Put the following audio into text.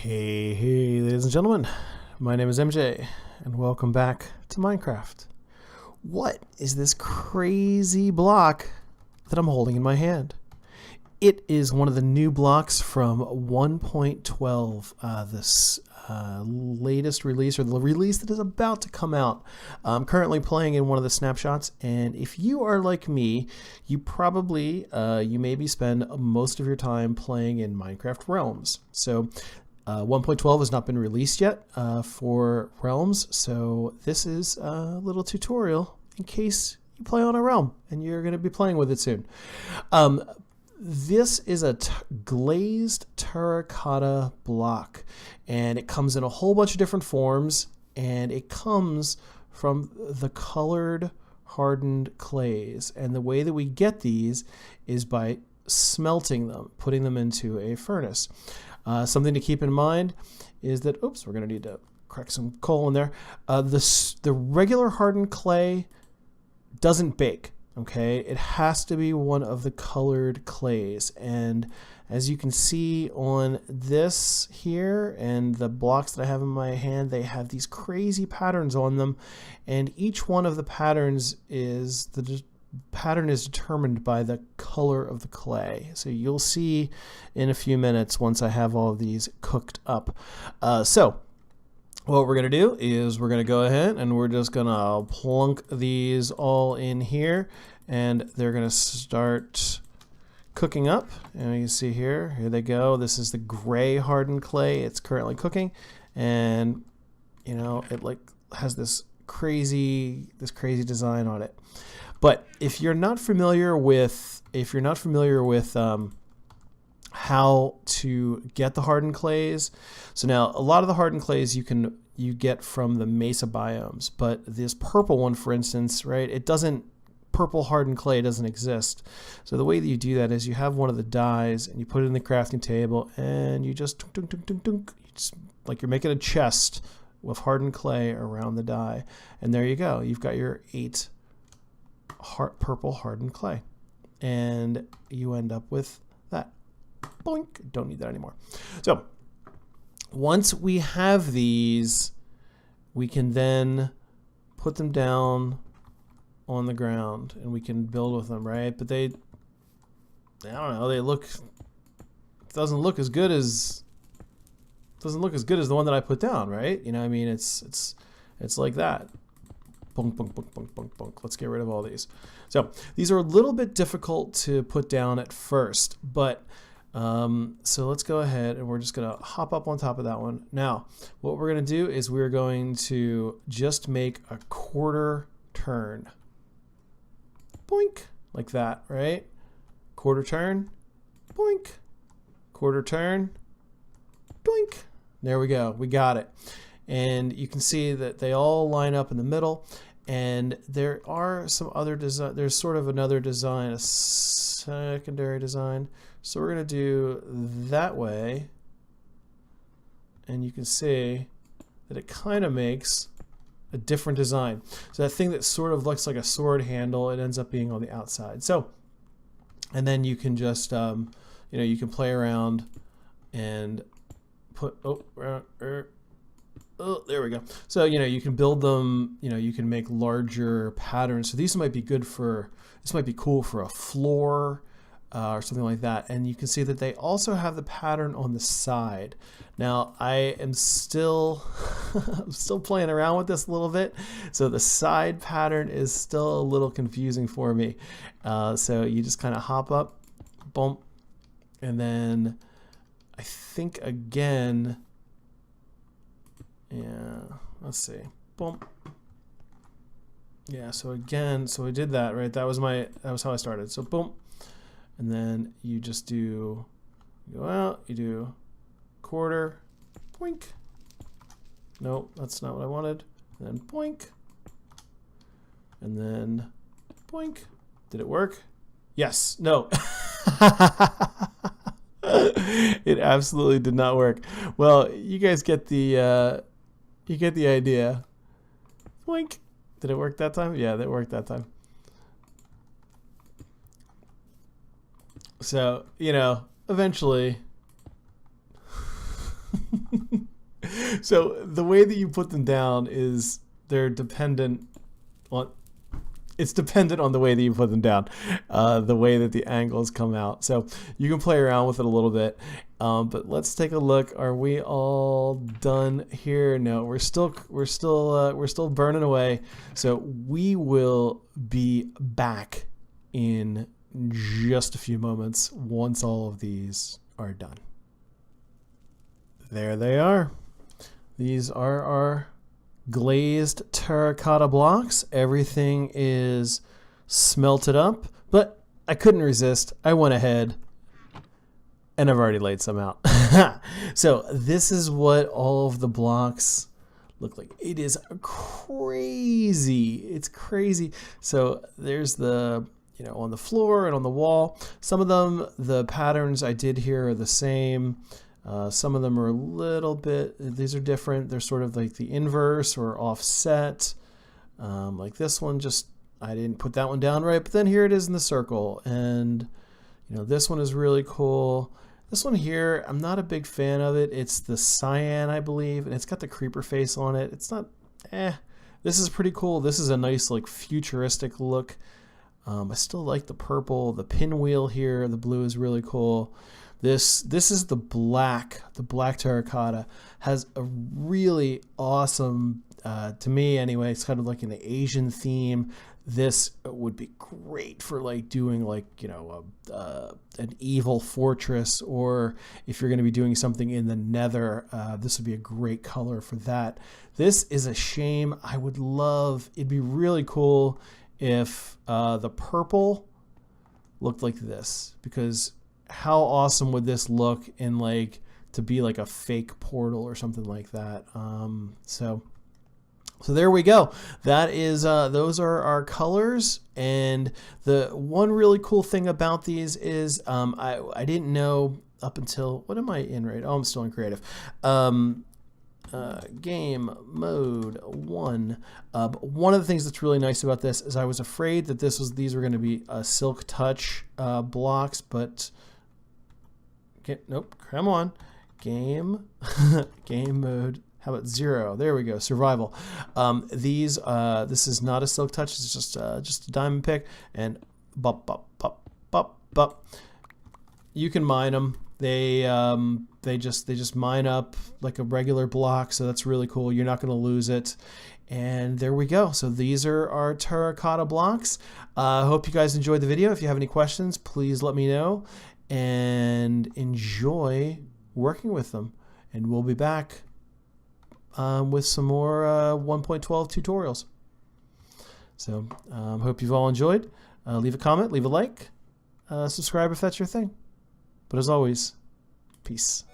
Hey, ladies and gentlemen, my name is MJ, and welcome back to Minecraft. What is this crazy block that I'm holding in my hand? It is one of the new blocks from 1.12, this latest release, or the release that is about to come out. I'm currently playing in one of the snapshots, and if you are like me, you probably, you maybe spend most of your time playing in Minecraft Realms. So 1.12 has not been released yet for Realms, so this is a little tutorial in case you play on a Realm and you're going to be playing with it soon. This is a glazed terracotta block, and it comes in a whole bunch of different forms, and it comes from the colored hardened clays. And the way that we get these is by smelting them, putting them into a furnace. Something to keep in mind is that, oops, we're going to need to crack some coal in there. The regular hardened clay doesn't bake. Okay, it has to be one of the colored clays, and as you can see on this here and the blocks that I have in my hand, they have these crazy patterns on them, and each one of the patterns is determined by the color of the clay. So you'll see in a few minutes once I have all of these cooked up. So what we're going to do is we're going to go ahead and we're just going to plunk these all in here, and they're going to start cooking up. And you can see here they go. This is the gray hardened clay. It's currently cooking, and you know, it like has this crazy design on it. But if you're not familiar with how to get the hardened clays, so now a lot of the hardened clays you get from the mesa biomes, but this purple one, for instance, right? Purple hardened clay doesn't exist. So the way that you do that is you have one of the dyes and you put it in the crafting table, and you just dunk, dunk, dunk, dunk, like you're making a chest with hardened clay around the dye, and there you go. You've got your 8 purple hardened clay, and you end up with that. Boink, don't need that anymore. So once we have these, we can then put them down on the ground and we can build with them, right? But I don't know, doesn't look as good as the one that I put down, right? You know, I mean, it's like that. Bunk, bunk, bunk, bunk, bunk, bunk. Let's get rid of all these. So these are a little bit difficult to put down at first, but so let's go ahead and we're just going to hop up on top of that one. Now, what we're going to do is we're going to just make a quarter turn. Boink, like that, right? Quarter turn, boink, quarter turn, doink. There we go, we got it. And you can see that they all line up in the middle, and there are some other design. There's sort of another design, a secondary design. So we're going to do that way, and you can see that it kind of makes a different design. So that thing that sort of looks like a sword handle, it ends up being on the outside. So, and then you can just, you know, you can play around and put, oh, there we go. So, you know, you can build them, you know, you can make larger patterns. So these might be good for, this might be cool for a floor, or something like that. And you can see that they also have the pattern on the side. Now I am still I'm still playing around with this a little bit, so the side pattern is still a little confusing for me. So you just kind of hop up, boom, and then I think again, yeah, let's see, boom. Yeah, so again, so I did that, right? That was how I started. So boom. And then you just do, you go out, you do quarter, boink. No, that's not what I wanted. And then boink. And then boink. Did it work? Yes. No. It absolutely did not work. Well, you guys get the idea. Boink. Did it work that time? Yeah, that worked that time. So, you know, eventually So the way that you put them down is they're dependent on, it's dependent on the way that you put them down, the way that the angles come out. So you can play around with it a little bit, but let's take a look. Are we all done here? No, we're still burning away. So we will be back in just a few moments once all of these are done. There they are. These are our glazed terracotta blocks. Everything is smelted up, but I couldn't resist. I went ahead and I've already laid some out. So this is what all of the blocks look like. It is crazy. It's crazy. So there's the, you know, on the floor and on the wall. Some of them, the patterns I did here are the same. Some of them are a little bit, these are different. They're sort of like the inverse or offset. Like this one, just, I didn't put that one down right, but then here it is in the circle. And, you know, this one is really cool. This one here, I'm not a big fan of it. It's the cyan, I believe, and it's got the creeper face on it. It's not, This is pretty cool. This is a nice, like, futuristic look. I still like the purple, the pinwheel here. The blue is really cool. This is the black terracotta. Has a really awesome, to me anyway, it's kind of like an Asian theme. This would be great for like doing like, you know, an evil fortress, or if you're going to be doing something in the nether, this would be a great color for that. This is a shame. I would love, it'd be really cool if the purple looked like this, because how awesome would this look in like to be like a fake portal or something like that. So there we go. That is those are our colors. And the one really cool thing about these is I didn't know up until, what am I in right? Oh, I'm still in creative. Game mode 1. One of the things that's really nice about this is I was afraid that these were going to be silk touch blocks, but nope, come on. Game mode. How about 0? There we go. Survival. This is not a silk touch. It's just a diamond pick, and bop bop bop bop bop. You can mine them. They just mine up like a regular block, so that's really cool. You're not going to lose it. And there we go. So these are our terracotta blocks. I hope you guys enjoyed the video. If you have any questions, please let me know, and enjoy working with them. And we'll be back with some more 1.12 tutorials. So hope you've all enjoyed. Leave a comment, leave a like, subscribe if that's your thing. But as always, peace.